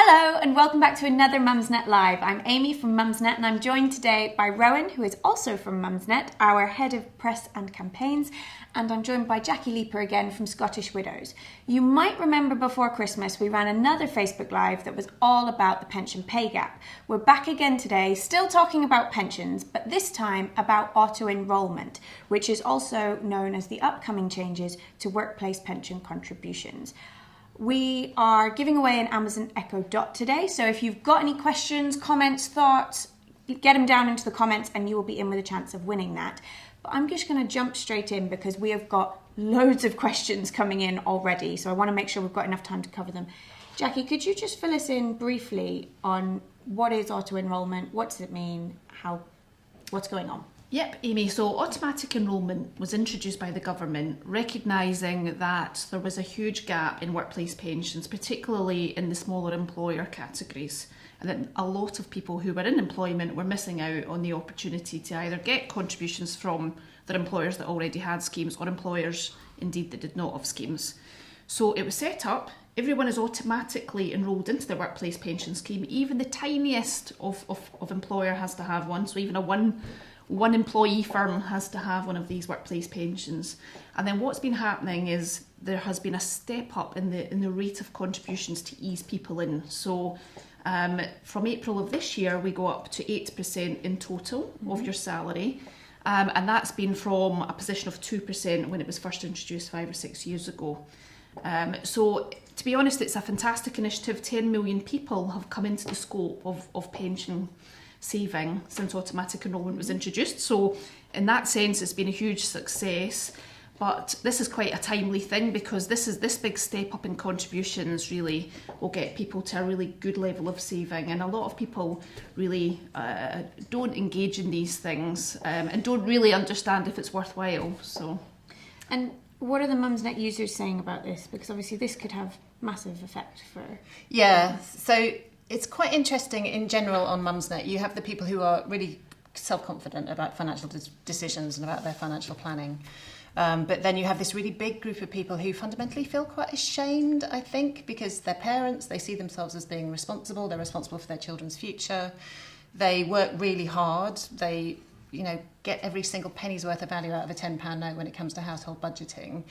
Hello and welcome back to another Mumsnet Live. I'm Amy from Mumsnet and I'm joined today by Rowan, who is also from Mumsnet, our Head of Press and Campaigns, and I'm joined by Jackie Leaper again from Scottish Widows. You might remember before Christmas we ran another Facebook Live that was all about the pension pay gap. We're back again today, still talking about pensions, but this time about auto-enrolment, which is also known as the upcoming changes to workplace pension contributions. We are giving away an Amazon Echo Dot today, so if you've got any questions, comments, thoughts, get them down into the comments and you will be in with a chance of winning that. But I'm just going to jump straight in because we have got loads of questions coming in already, so I want to make sure we've got enough time to cover them. Jackie, could you just fill us in briefly on what is auto-enrolment, what does it mean, what's going on? Yep, Amy. So automatic enrolment was introduced by the government, recognising that there was a huge gap in workplace pensions, particularly in the smaller employer categories, and that a lot of people who were in employment were missing out on the opportunity to either get contributions from their employers that already had schemes or employers indeed that did not have schemes. So it was set up. Everyone is automatically enrolled into the workplace pension scheme. Even the tiniest of employer has to have one. So even a one employee firm has to have one of these workplace pensions. And then what's been happening is there has been a step up in the rate of contributions to ease people in. So from April of this year, we go up to 8% in total of your salary. And that's been from a position of 2% when it was first introduced 5 or 6 years ago. So to be honest, it's a fantastic initiative. 10 million people have come into the scope of pension saving since automatic enrolment was introduced. So in that sense, it's been a huge success. But this is quite a timely thing because this big step up in contributions really will get people to a really good level of saving. And a lot of people really don't engage in these things and don't really understand if it's worthwhile. And what are the Mumsnet users saying about this? Because obviously this could have massive effect for... Yeah, so it's quite interesting in general on Mumsnet. You have the people who are really self-confident about financial decisions and about their financial planning. But then you have this really big group of people who fundamentally feel quite ashamed, I think, because they're parents, they see themselves as being responsible, they're responsible for their children's future, they work really hard, they get every single penny's worth of value out of a £10 note when it comes to household budgeting,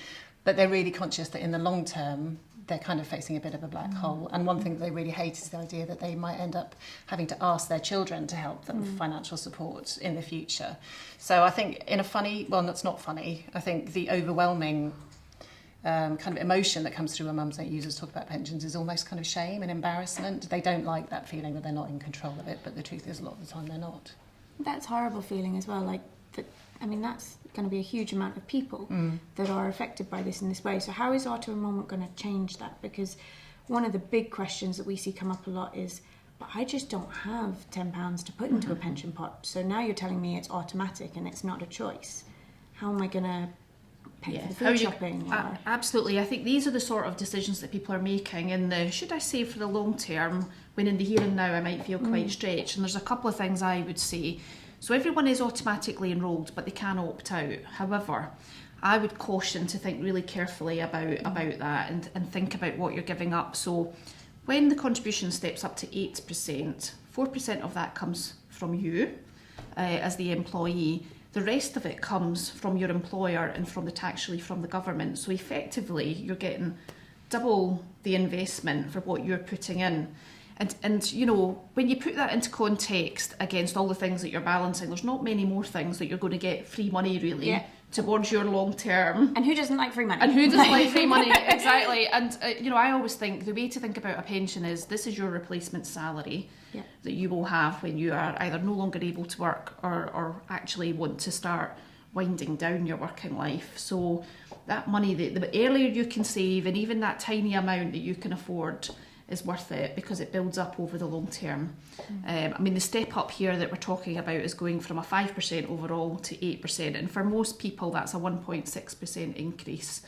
but they're really conscious that in the long term they're kind of facing a bit of a black hole. And one thing that they really hate is the idea that they might end up having to ask their children to help them with financial support in the future. So I think in a funny, well, that's not funny, I think the overwhelming kind of emotion that comes through when Mumsnet users talk about pensions is almost kind of shame and embarrassment. They don't like that feeling that they're not in control of it, but the truth is a lot of the time they're not. That's a horrible feeling as well. That's going to be a huge amount of people that are affected by this in this way. So how is auto-enrolment going to change that? Because one of the big questions that we see come up a lot is, but I just don't have £10 to put into a pension pot. So now you're telling me it's automatic and it's not a choice. How am I going to pay for the food shopping? Absolutely. I think these are the sort of decisions that people are making in the, should I save for the long term, when in the here and now I might feel quite stretched. And there's a couple of things I would say. So everyone is automatically enrolled, but they can opt out. However, I would caution to think really carefully about that and think about what you're giving up. So when the contribution steps up to 8%, 4% of that comes from you as the employee. The rest of it comes from your employer and from the tax relief from the government. So effectively, you're getting double the investment for what you're putting in. And when you put that into context against all the things that you're balancing, there's not many more things that you're going to get free money really towards your long term. And who doesn't like free money? And who doesn't like free money? Exactly. And I always think the way to think about a pension is this is your replacement salary that you will have when you are either no longer able to work or actually want to start winding down your working life. So that money, the earlier you can save, and even that tiny amount that you can afford is worth it because it builds up over the long term. The step up here that we're talking about is going from a 5% overall to 8%, and for most people that's a 1.6% increase.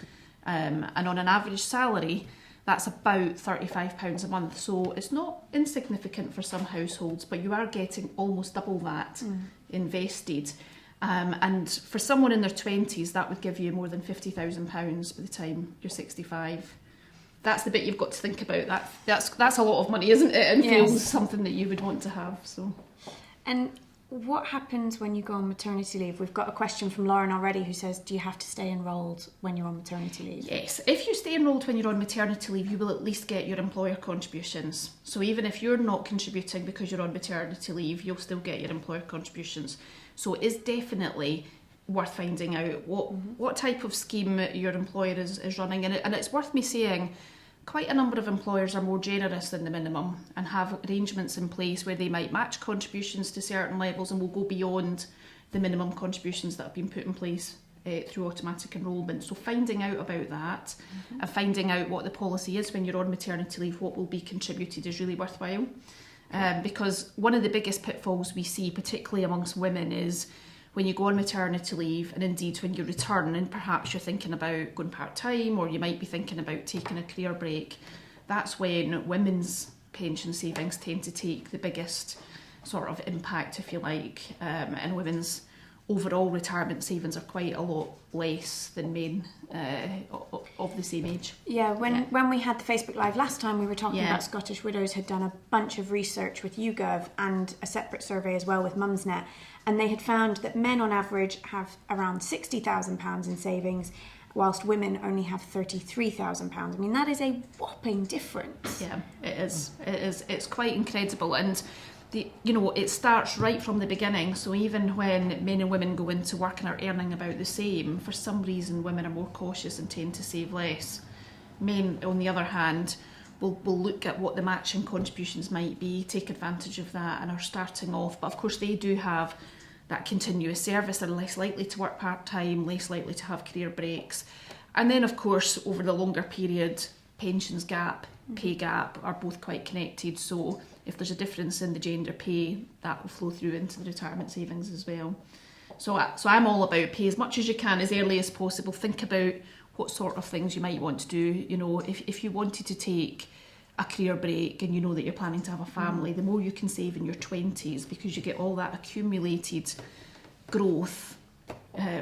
And on an average salary, that's about £35 a month. So it's not insignificant for some households, but you are getting almost double that invested. And for someone in their 20s, that would give you more than £50,000 by the time you're 65. that's the bit you've got to think about. That's a lot of money, isn't it? And Yes. feels something that you would want to have. So. And what happens when you go on maternity leave? We've got a question from Lauren already who says, do you have to stay enrolled when you're on maternity leave? Yes, if you stay enrolled when you're on maternity leave, you will at least get your employer contributions. So even if you're not contributing because you're on maternity leave, you'll still get your employer contributions. So it is definitely worth finding out what type of scheme your employer is running. And it's worth me saying, quite a number of employers are more generous than the minimum and have arrangements in place where they might match contributions to certain levels and will go beyond the minimum contributions that have been put in place through automatic enrolment. So finding out about that and finding out what the policy is when you're on maternity leave, what will be contributed, is really worthwhile. Because one of the biggest pitfalls we see, particularly amongst women, is when you go on maternity leave, and indeed when you return and perhaps you're thinking about going part-time, or you might be thinking about taking a career break, that's when women's pension savings tend to take the biggest sort of impact, if you like, and women's overall retirement savings are quite a lot less than men of the same age. Yeah, when we had the Facebook Live last time, we were talking Yeah. about Scottish Widows had done a bunch of research with YouGov and a separate survey as well with Mumsnet, and they had found that men on average have around £60,000 in savings, whilst women only have £33,000. I mean, that is a whopping difference. Yeah, it is. It's quite incredible, and it starts right from the beginning. So even when men and women go into work and are earning about the same, for some reason women are more cautious and tend to save less. Men, on the other hand, will look at what the matching contributions might be, take advantage of that, and are starting off. But of course they do have that continuous service. They're less likely to work part-time, less likely to have career breaks. And then of course over the longer period, pensions gap, pay gap are both quite connected. So if there's a difference in the gender pay, that will flow through into the retirement savings as well. So I'm all about pay as much as you can, as early as possible. Think about what sort of things you might want to do. You know, if you wanted to take a career break and you know that you're planning to have a family, the more you can save in your 20s, because you get all that accumulated growth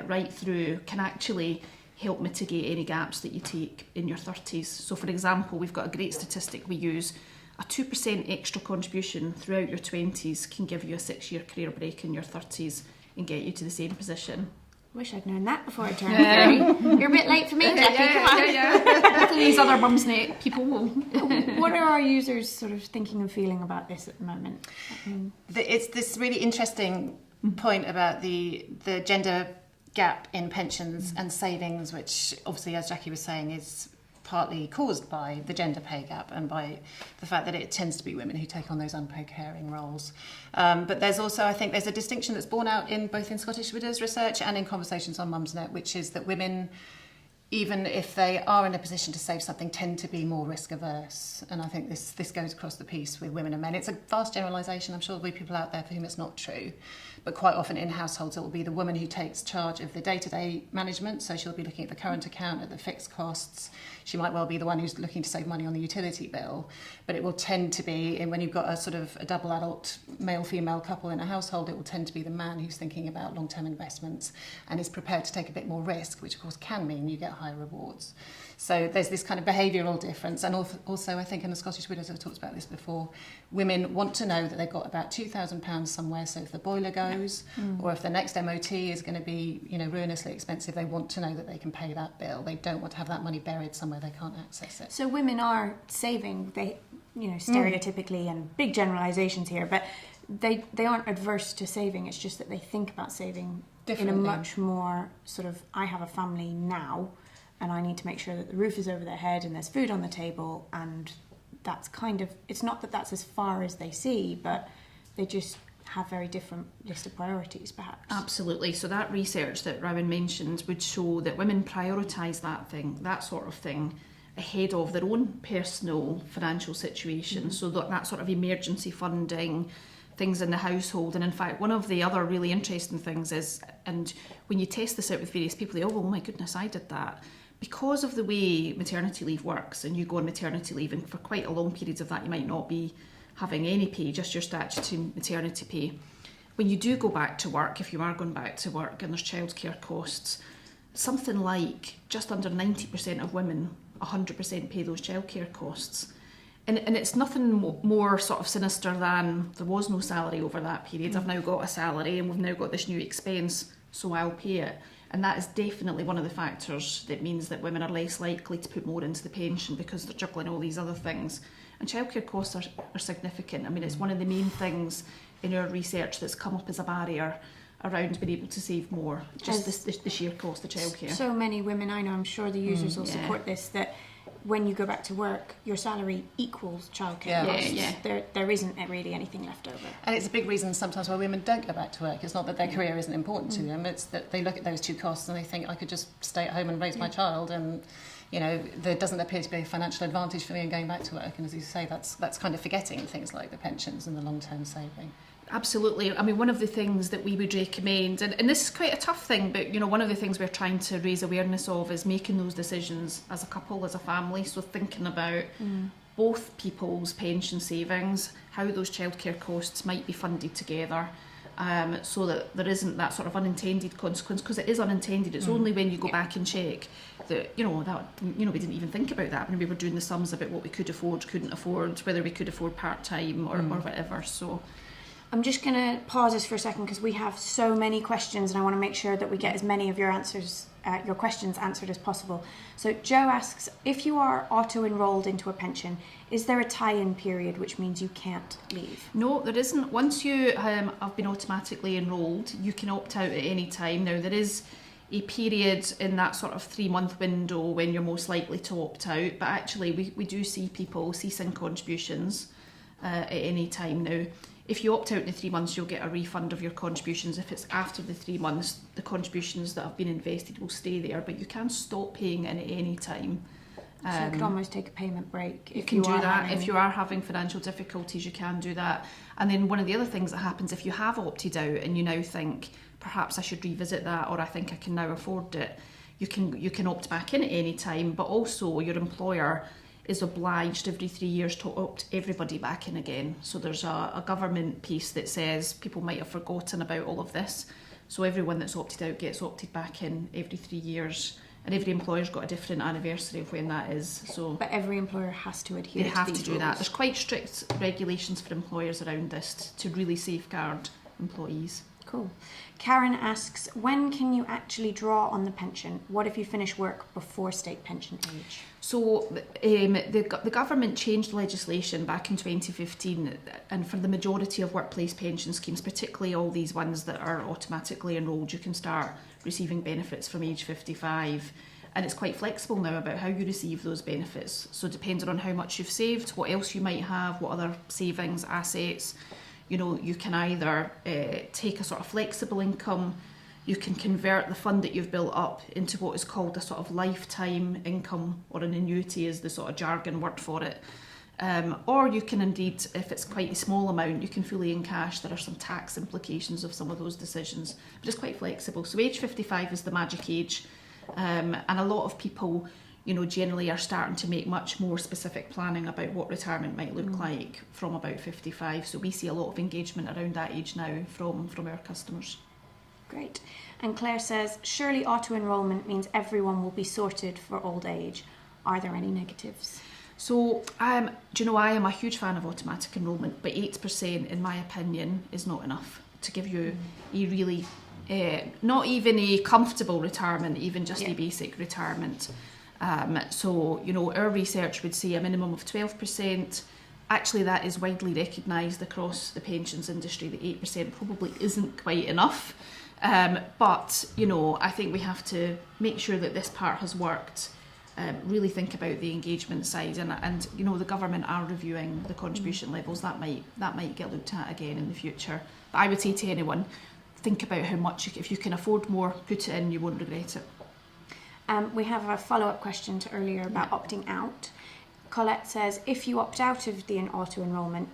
right through, can actually help mitigate any gaps that you take in your 30s. So for example, we've got a great statistic we use. A 2% extra contribution throughout your 20s can give you a 6-year career break in your 30s and get you to the same position. Wish I'd known that before I turned 30. You're a bit late for me, Jackie. Come on. Hopefully these other Mumsnet people will. What are our users sort of thinking and feeling about this at the moment? It's this really interesting point about the gender gap in pensions and savings, which obviously, as Jackie was saying, is partly caused by the gender pay gap and by the fact that it tends to be women who take on those unpaid caring roles. But there's also, I think, there's a distinction that's borne out in both in Scottish Widows research and in conversations on Mumsnet, which is that women, even if they are in a position to save something, tend to be more risk averse. And I think this goes across the piece with women and men. It's a vast generalisation. I'm sure there'll be people out there for whom it's not true. But quite often in households, it will be the woman who takes charge of the day-to-day management. So she'll be looking at the current account, at the fixed costs. She might well be the one who's looking to save money on the utility bill. But it will tend to be, and when you've got a sort of a double adult male-female couple in a household, it will tend to be the man who's thinking about long-term investments and is prepared to take a bit more risk, which of course can mean you get higher rewards. So there's this kind of behavioural difference. And also, I think in the Scottish Widows, I've talked about this before, women want to know that they've got about £2,000 somewhere. So if the boiler goes, or if the next MOT is going to be, ruinously expensive, they want to know that they can pay that bill. They don't want to have that money buried somewhere they can't access it. So women are saving, they, stereotypically, and big generalisations here, but they aren't adverse to saving. It's just that they think about saving in a much more sort of, I have a family now, and I need to make sure that the roof is over their head and there's food on the table, and that's kind of, it's not that that's as far as they see, but they just have very different list of priorities, perhaps. Absolutely. So that research that Rowan mentioned would show that women prioritise that sort of thing, ahead of their own personal financial situation. So that sort of emergency funding, things in the household. And in fact, one of the other really interesting things is, and when you test this out with various people, they, oh my goodness, I did that. Because of the way maternity leave works, and you go on maternity leave, and for quite a long periods of that you might not be having any pay, just your statutory maternity pay. When you do go back to work, if you are going back to work and there's childcare costs, something like just under 90% of women 100% pay those childcare costs. And it's nothing more sort of sinister than there was no salary over that period. I've now got a salary and we've now got this new expense, so I'll pay it. And that is definitely one of the factors that means that women are less likely to put more into the pension because they're juggling all these other things. And childcare costs are significant. I mean, it's one of the main things in our research that's come up as a barrier around being able to save more, just the sheer cost of childcare. So many women I know, I'm sure the users will support this, that when you go back to work, your salary equals childcare costs. There isn't really anything left over. And it's a big reason sometimes why women don't go back to work. It's not that their career isn't important to them, it's that they look at those two costs and they think, I could just stay at home and raise my child, and there doesn't appear to be a financial advantage for me in going back to work. And as you say, that's kind of forgetting things like the pensions and the long-term saving. Absolutely. I mean, one of the things that we would recommend, and this is quite a tough thing, but one of the things we're trying to raise awareness of is making those decisions as a couple, as a family. So thinking about both people's pension savings, how those childcare costs might be funded together, so that there isn't that sort of unintended consequence, because it is unintended. It's only when you go back and check that we didn't even think about that when we were doing the sums about what we could afford, couldn't afford, whether we could afford part-time or whatever. So I'm just going to pause this for a second because we have so many questions and I want to make sure that we get as many of your questions answered as possible. So Joe asks, if you are auto-enrolled into a pension, is there a tie-in period, which means you can't leave? No, there isn't. Once you have been automatically enrolled, you can opt out at any time. Now, there is a period in that sort of 3-month window when you're most likely to opt out, but actually we do see people ceasing contributions at any time now. If you opt out in the 3 months, you'll get a refund of your contributions. If it's after the 3 months, the contributions that have been invested will stay there, but you can stop paying in at any time. So you could almost take a payment break. You can do that. If you are having financial difficulties, you can do that. And then one of the other things that happens, if you have opted out and you now think, perhaps I should revisit that, or I think I can now afford it, you can opt back in at any time, but also your employer is obliged every 3 years to opt everybody back in again. So there's a government piece that says people might have forgotten about all of this. So everyone that's opted out gets opted back in every 3 years. And every employer's got a different anniversary of when that is. So, but every employer has to adhere to these rules. They have to do that. There's quite strict regulations for employers around this to really safeguard employees. Cool. Karen asks, when can you actually draw on the pension? What if you finish work before state pension age? So the government changed legislation back in 2015, and for the majority of workplace pension schemes, particularly all these ones that are automatically enrolled, you can start receiving benefits from age 55. And it's quite flexible now about how you receive those benefits. So depending on how much you've saved, what else you might have, what other savings, assets, you can either take a sort of flexible income, you can convert the fund that you've built up into what is called a sort of lifetime income, or an annuity is the sort of jargon word for it. Or you can indeed, if it's quite a small amount, you can fully encash. There are some tax implications of some of those decisions, but it's quite flexible. So age 55 is the magic age, and a lot of people generally are starting to make much more specific planning about what retirement might look like from about 55. So we see a lot of engagement around that age now from our customers. Great. And Claire says, surely auto-enrolment means everyone will be sorted for old age. Are there any negatives? So, I am a huge fan of automatic enrolment, but 8%, in my opinion, is not enough to give you a really, not even a comfortable retirement, even just a basic retirement. So, our research would say a minimum of 12%. Actually, that is widely recognised across the pensions industry. The 8% probably isn't quite enough. But, I think we have to make sure that this part has worked. Really think about the engagement side, and the government are reviewing the contribution levels. That might get looked at again in the future. But I would say to anyone, think about how much, if you can afford more, put it in, you won't regret it. We have a follow-up question to earlier about opting out. Colette says, if you opt out of the auto-enrolment,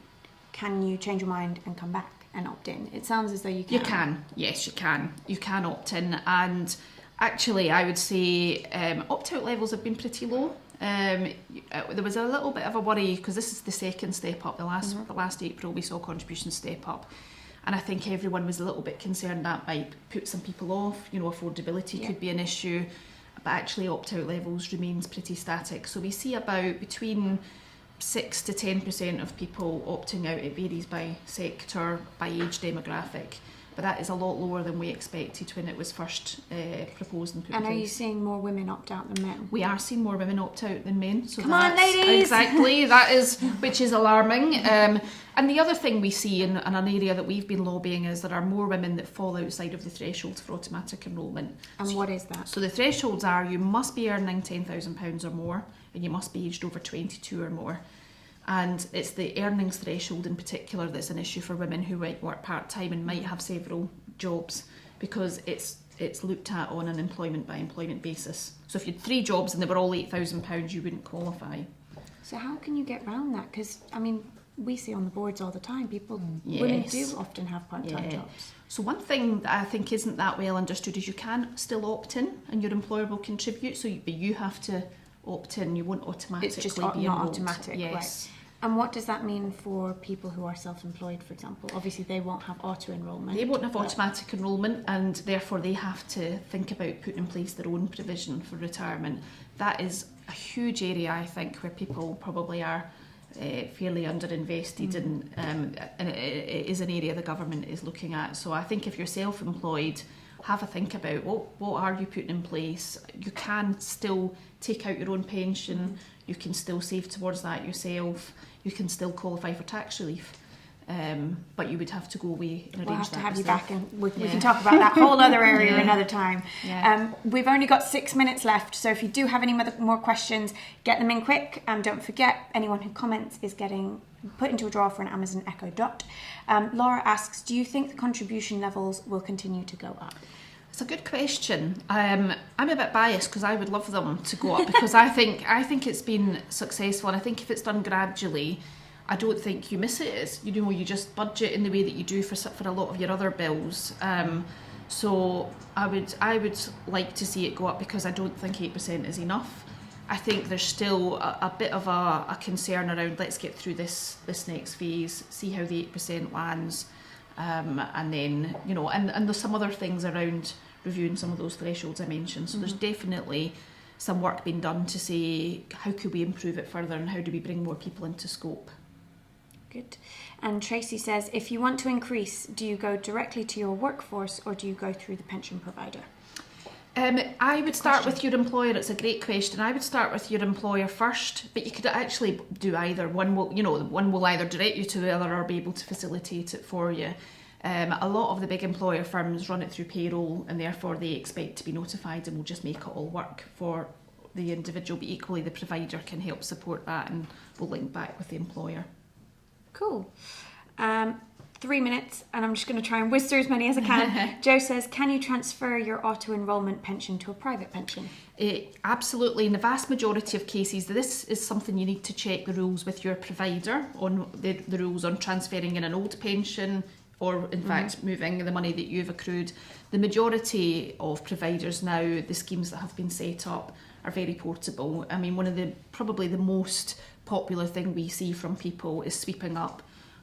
can you change your mind and come back and opt in? It sounds as though you can. You can, yes, you can. You can opt in, and actually I would say opt-out levels have been pretty low. There was a little bit of a worry because this is the second step up. The last April we saw contributions step up. And I think everyone was a little bit concerned that might put some people off. Affordability could be an issue. but actually opt-out levels remains pretty static. So we see about between 6 to 10% of people opting out. It varies by sector, by age demographic, but that is a lot lower than we expected when it was first proposed and put in place. And are you seeing more women opt out than men? We are seeing more women opt out than men. So Come on, ladies! Exactly, that is, which is alarming. And the other thing we see in an area that we've been lobbying is there are more women that fall outside of the thresholds for automatic enrolment. And what is that? So the thresholds are you must be earning £10,000 or more, and you must be aged over 22 or more. And it's the earnings threshold in particular that's an issue for women who might work part-time and might have several jobs, because it's looked at on an employment by employment basis. So if you had 3 jobs and they were all £8,000, you wouldn't qualify. So how can you get around that? Because, I mean, we see on the boards all the time, Yes. women do often have part-time jobs. So one thing that I think isn't that well understood is you can still opt in and your employer will contribute, but you have to opt in, you won't automatically It's just be not enrolled. automatic, Yes. right? And what does that mean for people who are self-employed, for example? Obviously, they won't have auto-enrolment. They won't have automatic enrolment, and therefore they have to think about putting in place their own provision for retirement. That is a huge area, I think, where people probably are fairly underinvested in, and it is an area the government is looking at. So I think if you're self-employed, have a think about what are you putting in place. You can still take out your own pension, you can still save towards that yourself, you can still qualify for tax relief, but you would have to go away and arrange that. We'll have to have yourself. you back, and we can talk about that whole other area another time. Yeah. We've only got 6 minutes left, so if you do have any more questions, get them in quick. Don't forget, anyone who comments is getting put into a draw for an Amazon Echo Dot. Laura asks, do you think the contribution levels will continue to go up? It's a good question. I'm a bit biased because I would love them to go up because I think it's been successful, and I think if it's done gradually, I don't think you miss it. You just budget in the way that you do for a lot of your other bills. So I would like to see it go up because I don't think 8% is enough. I think there's still a bit of a concern around let's get through this next phase, see how the 8% lands, and then and there's some other things around reviewing some of those thresholds I mentioned. So there's definitely some work being done to say how could we improve it further and how do we bring more people into scope. Good. And Tracy says, if you want to increase, do you go directly to your workforce or do you go through the pension provider? I would start with your employer. It's a great question. I would start with your employer first, but you could actually do either. One will either direct you to the other or be able to facilitate it for you. A lot of the big employer firms run it through payroll, and therefore they expect to be notified and will just make it all work for the individual, but equally the provider can help support that and will link back with the employer. Cool. 3 minutes, and I'm just going to try and whiz through as many as I can. Joe says, can you transfer your auto-enrolment pension to a private pension? Absolutely. In the vast majority of cases, this is something you need to check the rules with your provider on the rules on transferring in an old pension or, in fact, moving the money that you've accrued. The majority of providers now, the schemes that have been set up, are very portable. I mean, probably the most popular thing we see from people is sweeping up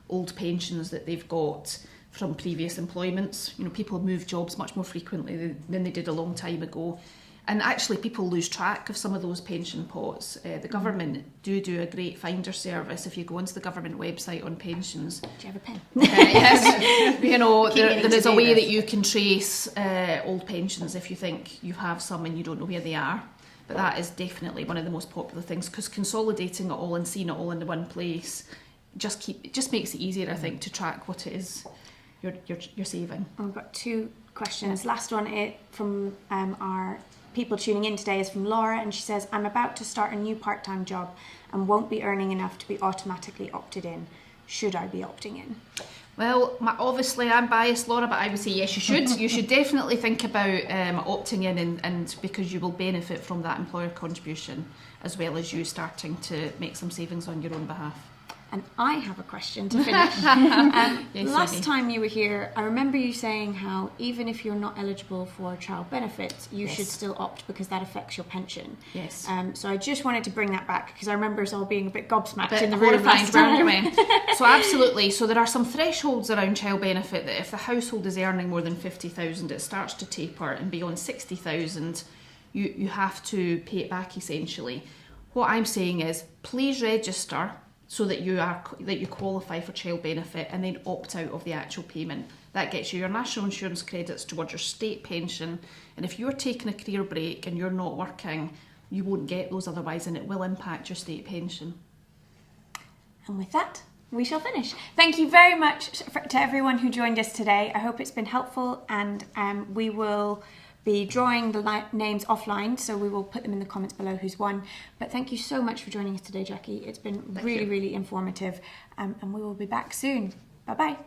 old pensions that they've got from previous employments. People move jobs much more frequently than they did a long time ago. And actually people lose track of some of those pension pots. The government do a great finder service. If you go onto the government website on pensions. Do you have a pen? Yes. There is a way that you can trace old pensions if you think you have some and you don't know where they are. But that is definitely one of the most popular things, because consolidating it all and seeing it all in the one place it just makes it easier, I think, to track what it is you're saving. I've got 2 questions. Last one from our people tuning in today is from Laura, and she says, I'm about to start a new part-time job and won't be earning enough to be automatically opted in. Should I be opting in? Well, obviously I'm biased, Laura, but I would say yes, you should. You should definitely think about opting in, and because you will benefit from that employer contribution as well as you starting to make some savings on your own behalf. And I have a question to finish. Yes, last time you were here, I remember you saying how even if you're not eligible for child benefits, you should still opt because that affects your pension. Yes. So I just wanted to bring that back because I remember us all being a bit gobsmacked in the room room last time. So absolutely. So there are some thresholds around child benefit that if the household is earning more than 50,000, it starts to taper, and beyond 60,000, you have to pay it back essentially. What I'm saying is, please register so that you qualify for child benefit, and then opt out of the actual payment. That gets you your national insurance credits towards your state pension, and if you're taking a career break and you're not working, you won't get those otherwise, and it will impact your state pension. And with that, we shall finish. Thank you very much to everyone who joined us today. I hope it's been helpful, and we will be drawing the names offline, so we will put them in the comments below who's won. But thank you so much for joining us today, Jackie. It's been really informative, and we will be back soon. Bye-bye.